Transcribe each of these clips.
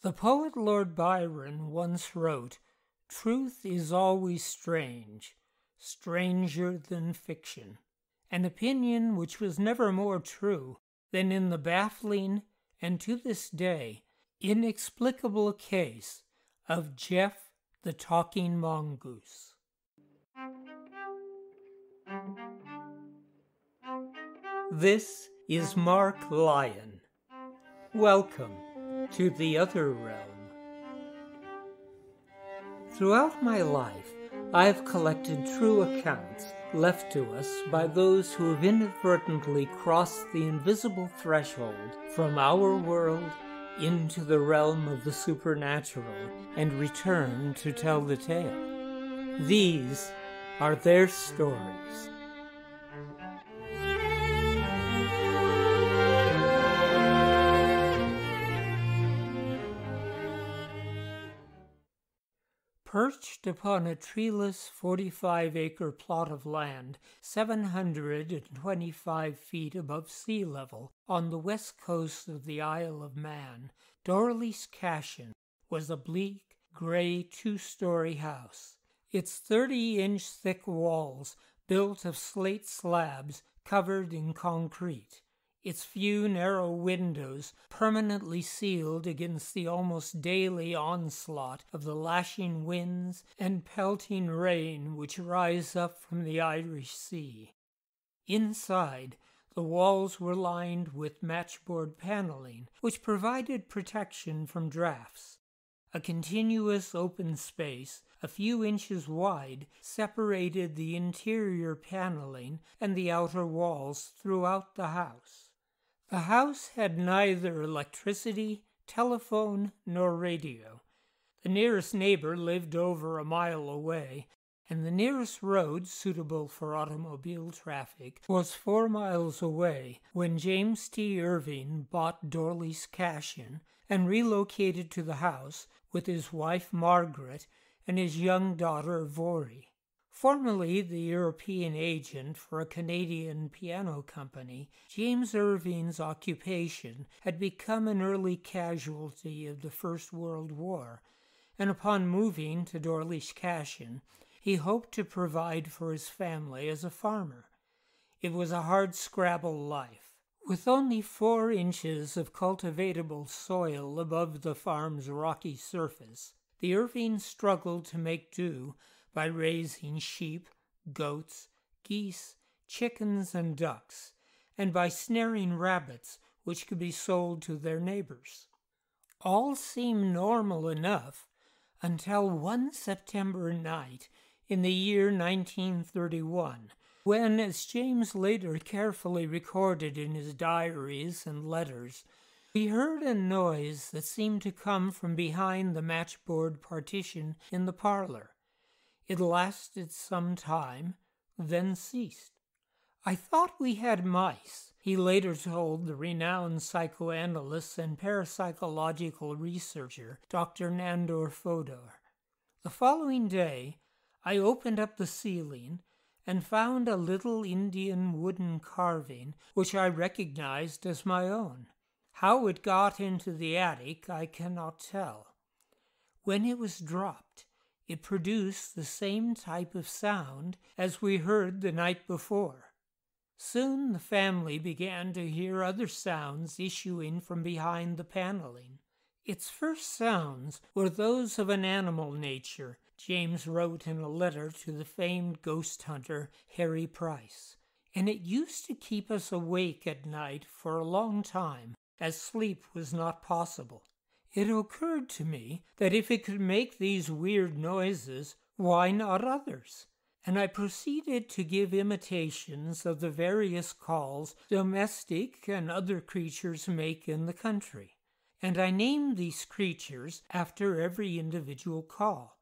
The poet Lord Byron once wrote, "Truth is always strange, stranger than fiction," an opinion which was never more true than in the baffling, and to this day, inexplicable case of Jeff the Talking Mongoose. This is Mark Lyon. Welcome to the other realm. Throughout my life, I have collected true accounts left to us by those who have inadvertently crossed the invisible threshold from our world into the realm of the supernatural and returned to tell the tale. These are their stories. Perched upon a treeless 45-acre plot of land 725 feet above sea level on the west coast of the Isle of Man, Dorley's Cashin was a bleak, gray two-story house. Its 30-inch thick walls built of slate slabs covered in concrete. Its few narrow windows permanently sealed against the almost daily onslaught of the lashing winds and pelting rain which rise up from the Irish Sea. Inside, the walls were lined with matchboard paneling, which provided protection from drafts. A continuous open space, a few inches wide, separated the interior paneling and the outer walls throughout the house. The house had neither electricity, telephone, nor radio. The nearest neighbor lived over a mile away, and the nearest road suitable for automobile traffic was 4 miles away when James T. Irving bought Dorley's Cashin and relocated to the house with his wife Margaret and his young daughter Vori. Formerly the European agent for a Canadian piano company, James Irving's occupation had become an early casualty of the First World War, and upon moving to Dorley's Cashin, he hoped to provide for his family as a farmer. It was a hard-scrabble life. With only 4 inches of cultivatable soil above the farm's rocky surface, the Irvings struggled to make do by raising sheep, goats, geese, chickens, and ducks, and by snaring rabbits which could be sold to their neighbors. All seemed normal enough until one September night in the year 1931, when, as James later carefully recorded in his diaries and letters, we heard a noise that seemed to come from behind the matchboard partition in the parlor. It lasted some time, then ceased. "I thought we had mice," he later told the renowned psychoanalyst and parapsychological researcher Dr. Nandor Fodor. The following day, I opened up the ceiling and found a little Indian wooden carving which I recognized as my own. How it got into the attic I cannot tell. When it was dropped, it produced the same type of sound as we heard the night before. Soon the family began to hear other sounds issuing from behind the paneling. Its first sounds were those of an animal nature, James wrote in a letter to the famed ghost hunter Harry Price, and it used to keep us awake at night for a long time, as sleep was not possible. It occurred to me that if it could make these weird noises, why not others? And I proceeded to give imitations of the various calls domestic and other creatures make in the country. And I named these creatures after every individual call.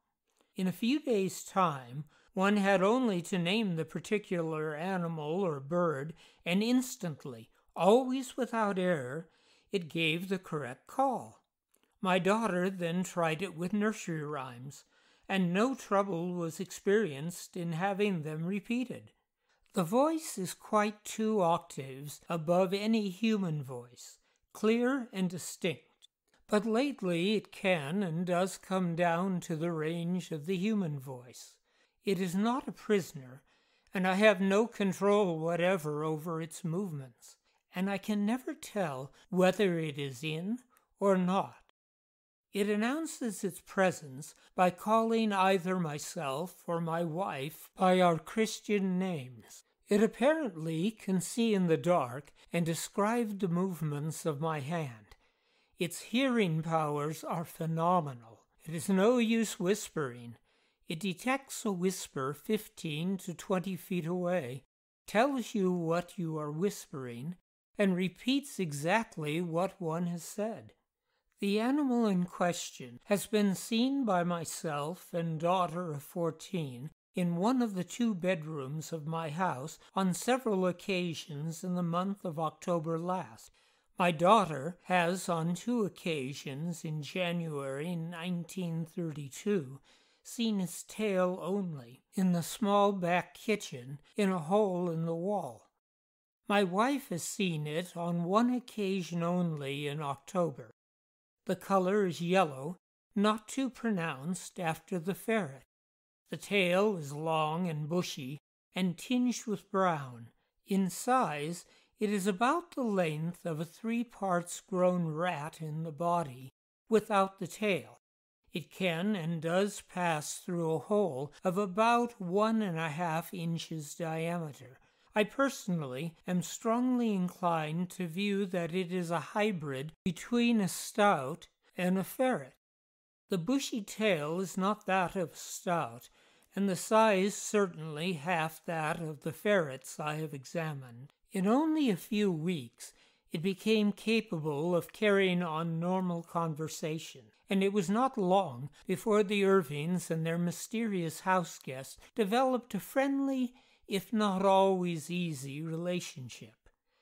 In a few days' time, one had only to name the particular animal or bird, and instantly, always without error, it gave the correct call. My daughter then tried it with nursery rhymes, and no trouble was experienced in having them repeated. The voice is quite 2 octaves above any human voice, clear and distinct. but lately it can and does come down to the range of the human voice. It is not a prisoner, and I have no control whatever over its movements, and I can never tell whether it is in or not. It announces its presence by calling either myself or my wife by our Christian names. It apparently can see in the dark and describe the movements of my hand. Its hearing powers are phenomenal. It is no use whispering. It detects a whisper 15 to 20 feet away, tells you what you are whispering, and repeats exactly what one has said. The animal in question has been seen by myself and daughter of 14 in one of the 2 bedrooms of my house on several occasions in the month of October last. My daughter has on 2 occasions in January 1932 seen its tail only in the small back kitchen in a hole in the wall. My wife has seen it on 1 occasion only in October. The color is yellow, not too pronounced after the ferret. The tail is long and bushy and tinged with brown. In size, it is about the length of a 3-parts grown rat in the body, without the tail. It can and does pass through a hole of about 1.5 inches diameter. I personally am strongly inclined to view that it is a hybrid between a stoat and a ferret. The bushy tail is not that of a stoat, and the size certainly half that of the ferrets I have examined. In only a few weeks, it became capable of carrying on normal conversation, and it was not long before the Irvings and their mysterious house guest developed a friendly, if not always easy, relationship.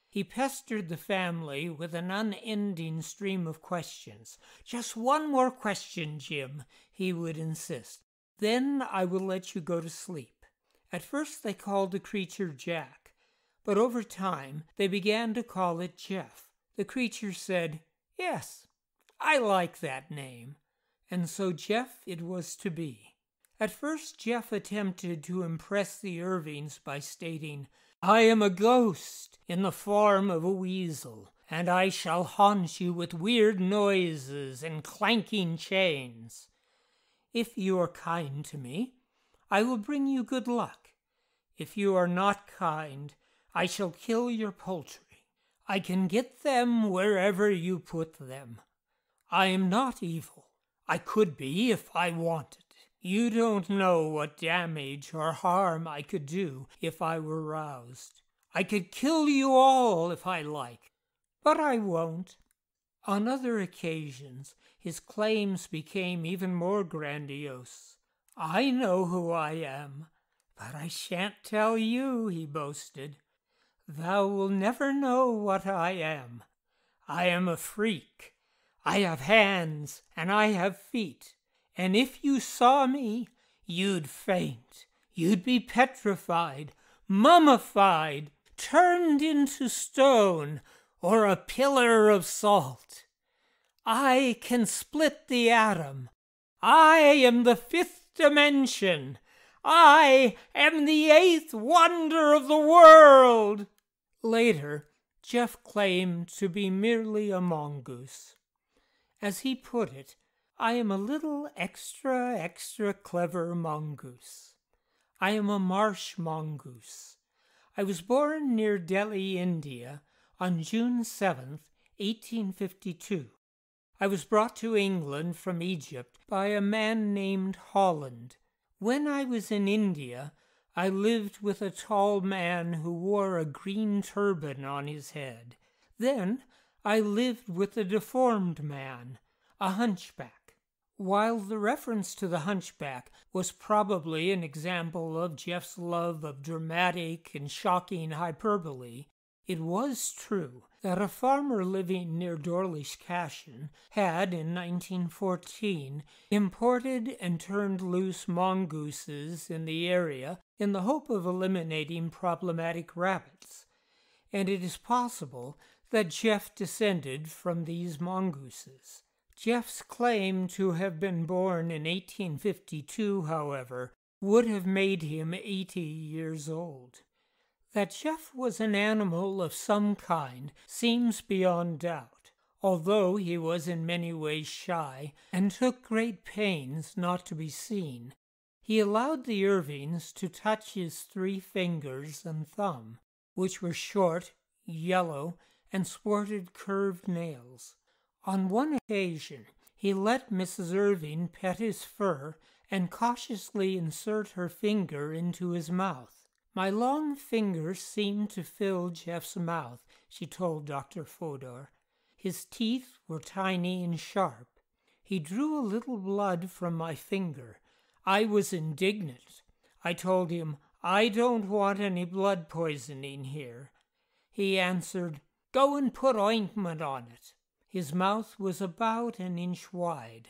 He pestered the family with an unending stream of questions. "Just one more question, Jim," he would insist. "Then I will let you go to sleep." At first they called the creature Jack, but over time they began to call it Jeff. The creature said, "Yes, I like that name," and so Jeff it was to be. At first Jeff attempted to impress the Irvings by stating, "I am a ghost in the form of a weasel, and I shall haunt you with weird noises and clanking chains. If you are kind to me, I will bring you good luck. If you are not kind, I shall kill your poultry. I can get them wherever you put them. I am not evil. I could be if I wanted. You don't know what damage or harm I could do if I were roused. I could kill you all if I like, but I won't." On other occasions, his claims became even more grandiose. "I know who I am, but I shan't tell you," he boasted. "Thou will never know what I am. I am a freak. I have hands and I have feet. And if you saw me, you'd faint. You'd be petrified, mummified, turned into stone, or a pillar of salt. I can split the atom. I am the 5th dimension. I am the 8th wonder of the world." Later, Jeff claimed to be merely a mongoose. As he put it, "I am a little extra clever mongoose. I am a Marsh Mongoose. I was born near Delhi, India, on June 7th, 1852. I was brought to England from Egypt by a man named Holland. When I was in India, I lived with a tall man who wore a green turban on his head. Then I lived with a deformed man, a hunchback. While the reference to the hunchback was probably an example of Jeff's love of dramatic and shocking hyperbole, it was true that a farmer living near Dorlish Cashen had, in 1914, imported and turned loose mongooses in the area in the hope of eliminating problematic rabbits, and it is possible that Jeff descended from these mongooses. Jeff's claim to have been born in 1852, however, would have made him 80 years old. That Jeff was an animal of some kind seems beyond doubt, although he was in many ways shy and took great pains not to be seen. He allowed the Irvings to touch his 3 fingers and thumb, which were short, yellow, and sported curved nails. On one occasion, he let Mrs. Irving pet his fur and cautiously insert her finger into his mouth. "My long fingers seemed to fill Jeff's mouth," she told Dr. Fodor. "His teeth were tiny and sharp. He drew a little blood from my finger. I was indignant. I told him, 'I don't want any blood poisoning here.' He answered, 'Go and put ointment on it.' His mouth was about an inch wide."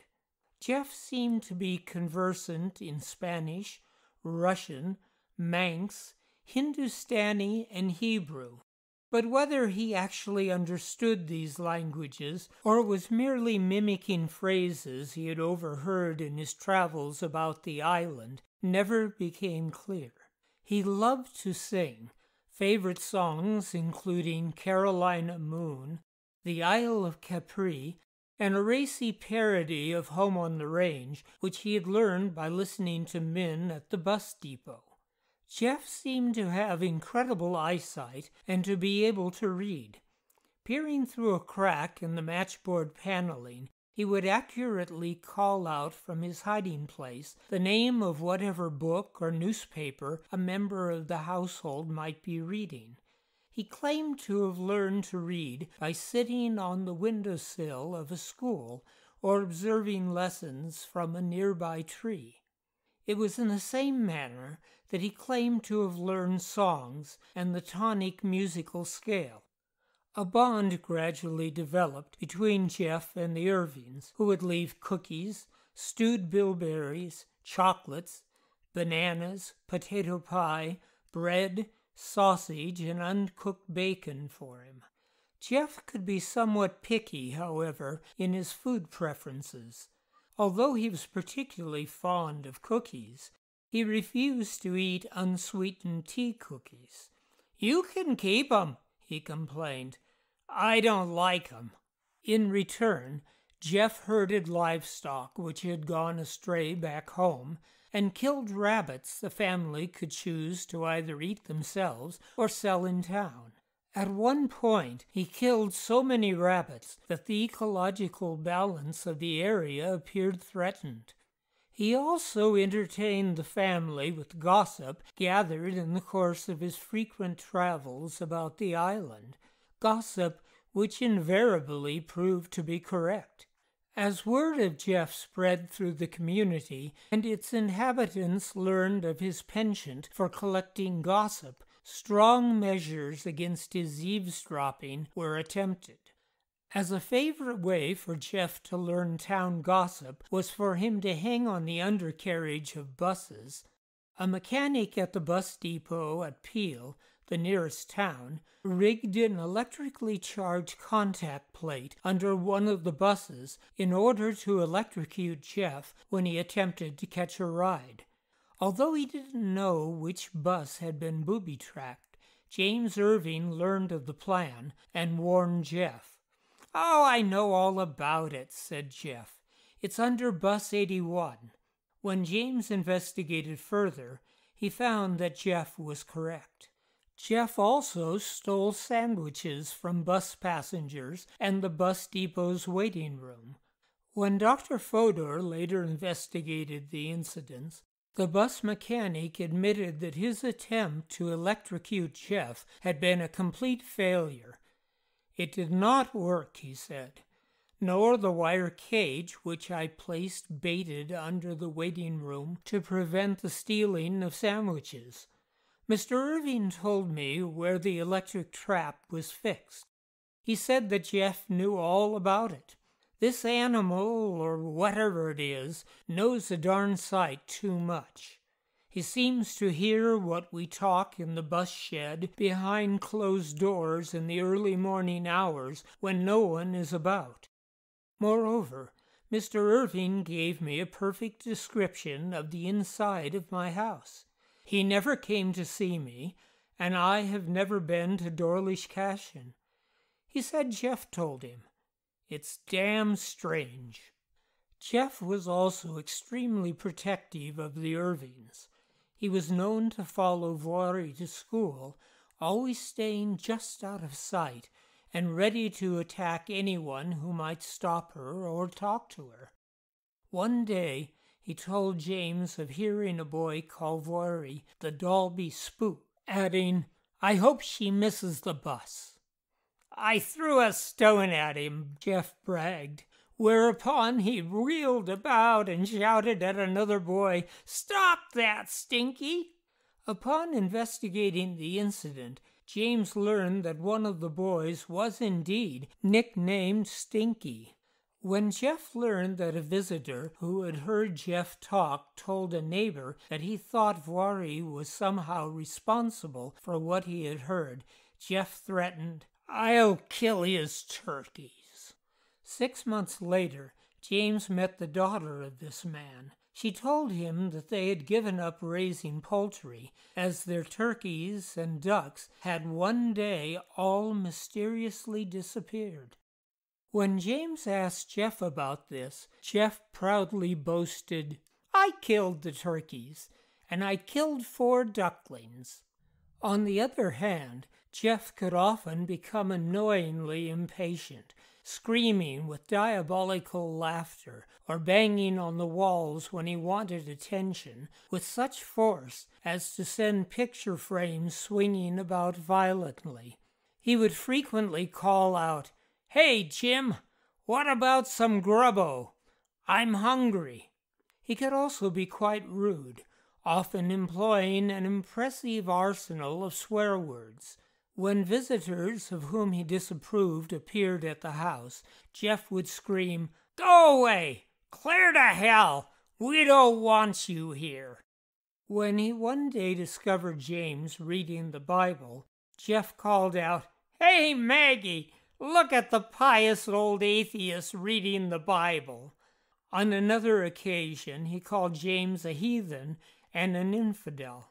Jeff seemed to be conversant in Spanish, Russian, Manx, Hindustani, and Hebrew. But whether he actually understood these languages or was merely mimicking phrases he had overheard in his travels about the island never became clear. He loved to sing, favorite songs including Carolina Moon, The Isle of Capri, and a racy parody of Home on the Range, which he had learned by listening to Min at the bus depot. Jeff seemed to have incredible eyesight and to be able to read. Peering through a crack in the matchboard paneling, he would accurately call out from his hiding place the name of whatever book or newspaper a member of the household might be reading. He claimed to have learned to read by sitting on the windowsill of a school or observing lessons from a nearby tree. It was in the same manner that he claimed to have learned songs and the tonic musical scale. A bond gradually developed between Jeff and the Irvings, who would leave cookies, stewed bilberries, chocolates, bananas, potato pie, bread, sausage, and uncooked bacon for him. Jeff could be somewhat picky, however, in his food preferences. Although he was particularly fond of cookies, he refused to eat unsweetened tea cookies. "You can keep 'em," he complained. "I don't like 'em." In return, Jeff herded livestock which had gone astray back home, and killed rabbits the family could choose to either eat themselves or sell in town. At one point, he killed so many rabbits that the ecological balance of the area appeared threatened. He also entertained the family with gossip gathered in the course of his frequent travels about the island, gossip which invariably proved to be correct. As word of Jeff spread through the community and its inhabitants learned of his penchant for collecting gossip, strong measures against his eavesdropping were attempted. As a favorite way for Jeff to learn town gossip was for him to hang on the undercarriage of buses. A mechanic at the bus depot at Peel, the nearest town, rigged an electrically charged contact plate under one of the buses in order to electrocute Jeff when he attempted to catch a ride. Although he didn't know which bus had been booby-tracked, James Irving learned of the plan and warned Jeff. "Oh, I know all about it," said Jeff. "It's under bus 81. When James investigated further, he found that Jeff was correct. Jeff also stole sandwiches from bus passengers and the bus depot's waiting room. When Dr. Fodor later investigated the incidents, the bus mechanic admitted that his attempt to electrocute Jeff had been a complete failure. "It did not work," he said, "nor the wire cage which I placed baited under the waiting room to prevent the stealing of sandwiches. Mr. Irving told me where the electric trap was fixed. He said that Jeff knew all about it. This animal, or whatever it is, knows a darn sight too much. He seems to hear what we talk in the bus shed behind closed doors in the early morning hours when no one is about. Moreover, Mr. Irving gave me a perfect description of the inside of my house. He never came to see me, and I have never been to Dorlish Cashin. He said Jeff told him. It's damn strange. Jeff was also extremely protective of the Irvings. He was known to follow Voirrey to school, always staying just out of sight, and ready to attack anyone who might stop her or talk to her. One day, he told James of hearing a boy call Voirrey the Dalby Spook, adding, "I hope she misses the bus." "I threw a stone at him," Jeff bragged, whereupon he reeled about and shouted at another boy, "Stop that, Stinky!" Upon investigating the incident, James learned that one of the boys was indeed nicknamed Stinky. When Jeff learned that a visitor who had heard Jeff talk told a neighbor that he thought Voirrey was somehow responsible for what he had heard, Jeff threatened, "I'll kill his turkeys." 6 months later, James met the daughter of this man. She told him that they had given up raising poultry, as their turkeys and ducks had one day all mysteriously disappeared. When James asked Jeff about this, Jeff proudly boasted, "I killed the turkeys, and I killed 4 ducklings." On the other hand, Jeff could often become annoyingly impatient, screaming with diabolical laughter or banging on the walls when he wanted attention with such force as to send picture frames swinging about violently. He would frequently call out, "Hey, Jim, what about some grubbo? I'm hungry." He could also be quite rude, often employing an impressive arsenal of swear words. When visitors of whom he disapproved appeared at the house, Jeff would scream, "Go away! Clear to hell! We don't want you here!" When he one day discovered James reading the Bible, Jeff called out, "Hey, Maggie, look at the pious old atheist reading the Bible." On another occasion, he called James a heathen and an infidel.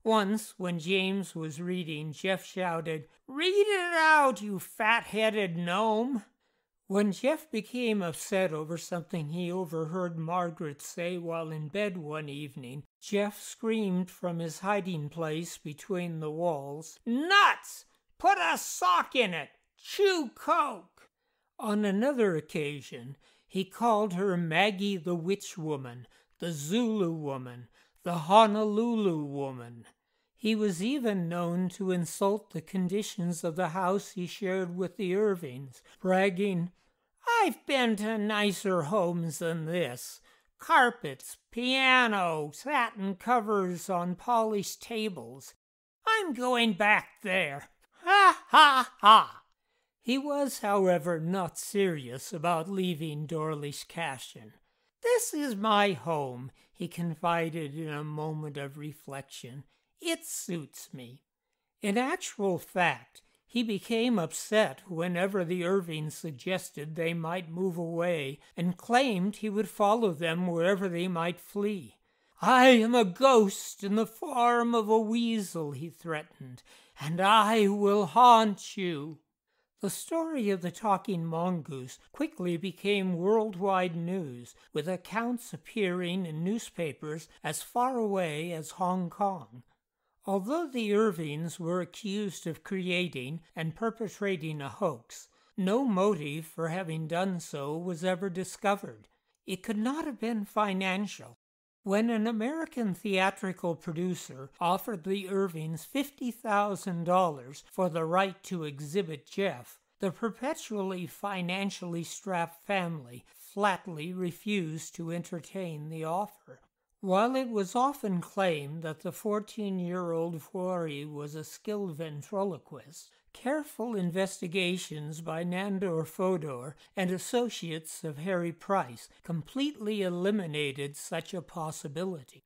Once, when James was reading, Jeff shouted, "Read it out, you fat-headed gnome!" When Jeff became upset over something he overheard Margaret say while in bed one evening, Jeff screamed from his hiding place between the walls, "Nuts! Put a sock in it! Chew coke!" On another occasion, he called her Maggie the Witch Woman, the Zulu Woman, the Honolulu Woman. He was even known to insult the conditions of the house he shared with the Irvings, bragging, "I've been to nicer homes than this. Carpets, piano, satin covers on polished tables. I'm going back there. Ha, ha, ha!" He was, however, not serious about leaving Dorlish Cashin. "This is my home," he confided in a moment of reflection. "It suits me." In actual fact, he became upset whenever the Irvings suggested they might move away and claimed he would follow them wherever they might flee. "I am a ghost in the form of a weasel," he threatened, "and I will haunt you." The story of the Talking Mongoose quickly became worldwide news, with accounts appearing in newspapers as far away as Hong Kong. Although the Irvings were accused of creating and perpetrating a hoax, no motive for having done so was ever discovered. It could not have been financial. When an American theatrical producer offered the Irvings $50,000 for the right to exhibit Jeff, the perpetually financially strapped family flatly refused to entertain the offer. While it was often claimed that the 14-year-old Voirrey was a skilled ventriloquist, careful investigations by Nandor Fodor and associates of Harry Price completely eliminated such a possibility.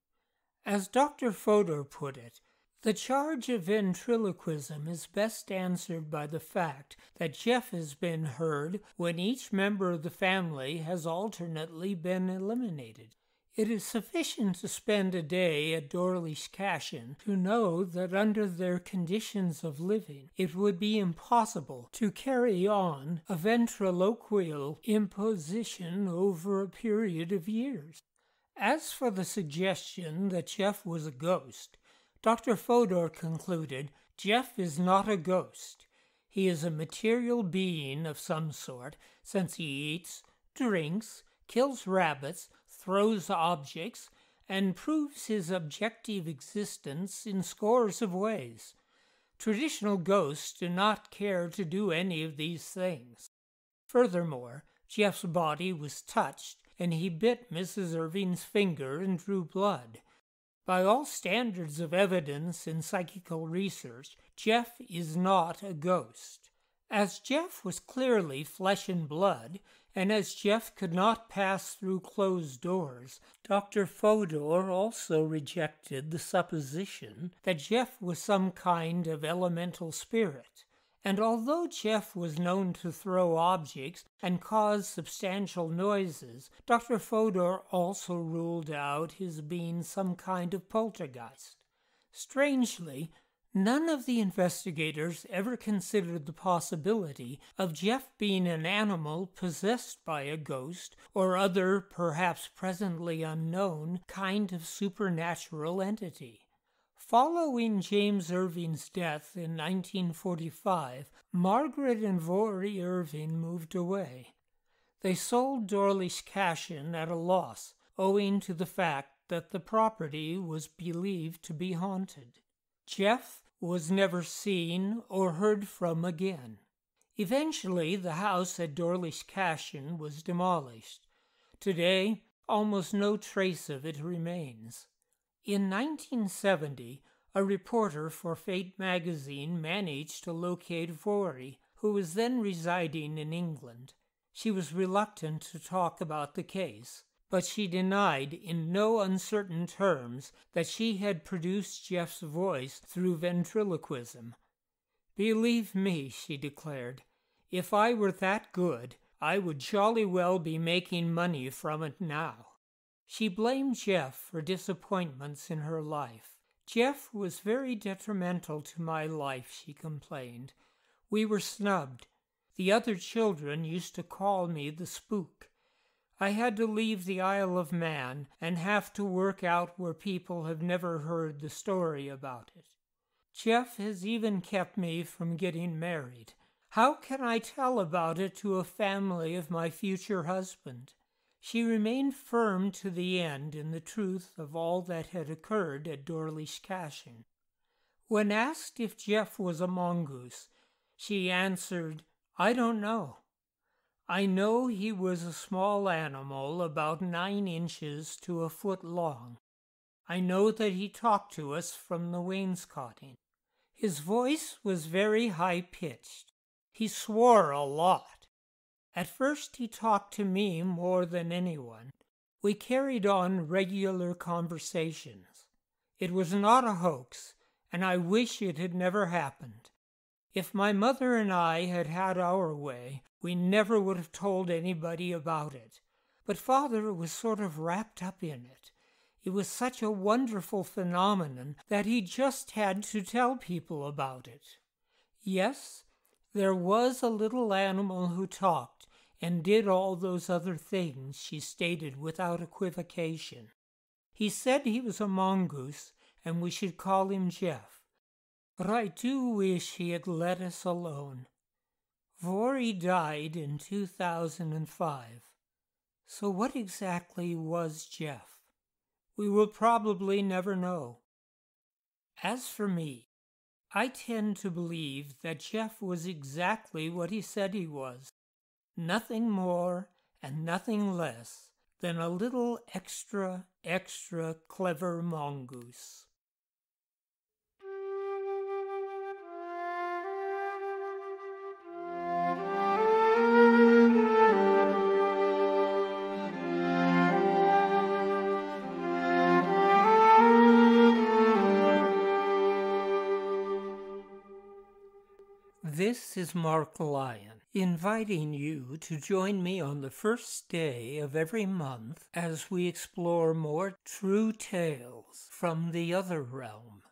As Dr. Fodor put it, The charge of ventriloquism is best answered by the fact that Jeff has been heard when each member of the family has alternately been eliminated. It is sufficient to spend a day at Dorlish Cashin to know that under their conditions of living it would be impossible to carry on a ventriloquial imposition over a period of years. As for the suggestion that Jeff was a ghost, Dr. Fodor concluded Jeff is not a ghost. He is a material being of some sort, since he eats, drinks, kills rabbits, throws objects, and proves his objective existence in scores of ways. Traditional ghosts do not care to do any of these things. Furthermore, Jeff's body was touched, and he bit Mrs. Irving's finger and drew blood. By all standards of evidence in psychical research, Jeff is not a ghost. As Jeff was clearly flesh and blood, and as Jeff could not pass through closed doors, Dr. Fodor also rejected the supposition that Jeff was some kind of elemental spirit. And although Jeff was known to throw objects and cause substantial noises, Dr. Fodor also ruled out his being some kind of poltergeist. Strangely, none of the investigators ever considered the possibility of Jeff being an animal possessed by a ghost or other, perhaps presently unknown, kind of supernatural entity. Following James Irving's death in 1945, Margaret and Vory Irving moved away. They sold Dorlish Cashin at a loss, owing to the fact that the property was believed to be haunted. Jeff was never seen or heard from again. Eventually, the house at Dorlish Cashin was demolished. Today, almost no trace of it remains. In 1970, a reporter for Fate magazine managed to locate Vory, who was then residing in England. She was reluctant to talk about the case, but she denied in no uncertain terms that she had produced Jeff's voice through ventriloquism. "Believe me," she declared, "if I were that good, I would jolly well be making money from it now." She blamed Jeff for disappointments in her life. "Jeff was very detrimental to my life," she complained. "We were snubbed. The other children used to call me the spook. I had to leave the Isle of Man and have to work out where people have never heard the story about it. Jeff has even kept me from getting married. How can I tell about it to a family of my future husband?" She remained firm to the end in the truth of all that had occurred at Dorlish Cashin. When asked if Jeff was a mongoose, she answered, "I don't know. I know he was a small animal about 9 inches to a foot long. I know that he talked to us from the wainscoting. His voice was very high-pitched. He swore a lot. At first he talked to me more than anyone. We carried on regular conversations. It was not a hoax, and I wish it had never happened. If my mother and I had had our way, we never would have told anybody about it. But Father was sort of wrapped up in it. It was such a wonderful phenomenon that he just had to tell people about it. Yes, there was a little animal who talked and did all those other things," she stated without equivocation. "He said he was a mongoose and we should call him Jeff. But I do wish he had let us alone." Vory died in 2005. So what exactly was Jeff? We will probably never know. As for me, I tend to believe that Jeff was exactly what he said he was. Nothing more and nothing less than a little extra clever mongoose. This is Mark Lyon, inviting you to join me on the first day of every month as we explore more true tales from the other realm.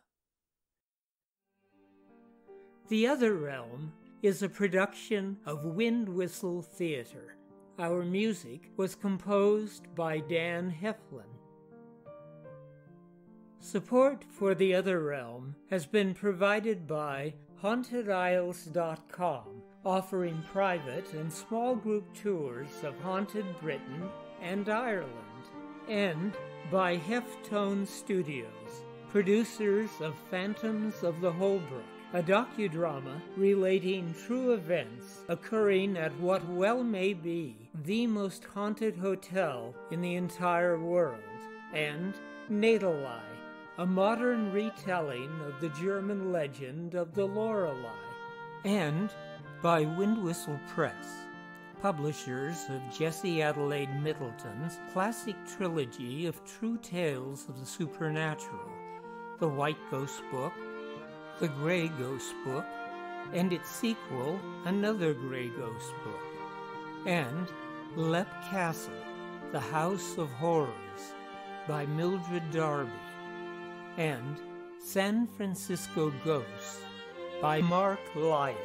The Other Realm is a production of Wind Whistle Theater. Our music was composed by Dan Heflin. Support for The Other Realm has been provided by HauntedIsles.com, offering private and small group tours of haunted Britain and Ireland, and by Heftone Studios, producers of Phantoms of the Holbrook, a docudrama relating true events occurring at what well may be the most haunted hotel in the entire world, and Nadelei, a modern retelling of the German legend of the Lorelei, and by Windwhistle Press, publishers of Jessie Adelaide Middleton's classic trilogy of true tales of the supernatural, The White Ghost Book, The Grey Ghost Book, and its sequel, Another Grey Ghost Book, and Leap Castle, The House of Horrors, by Mildred Darby, and San Francisco Ghosts by Mark Lyon.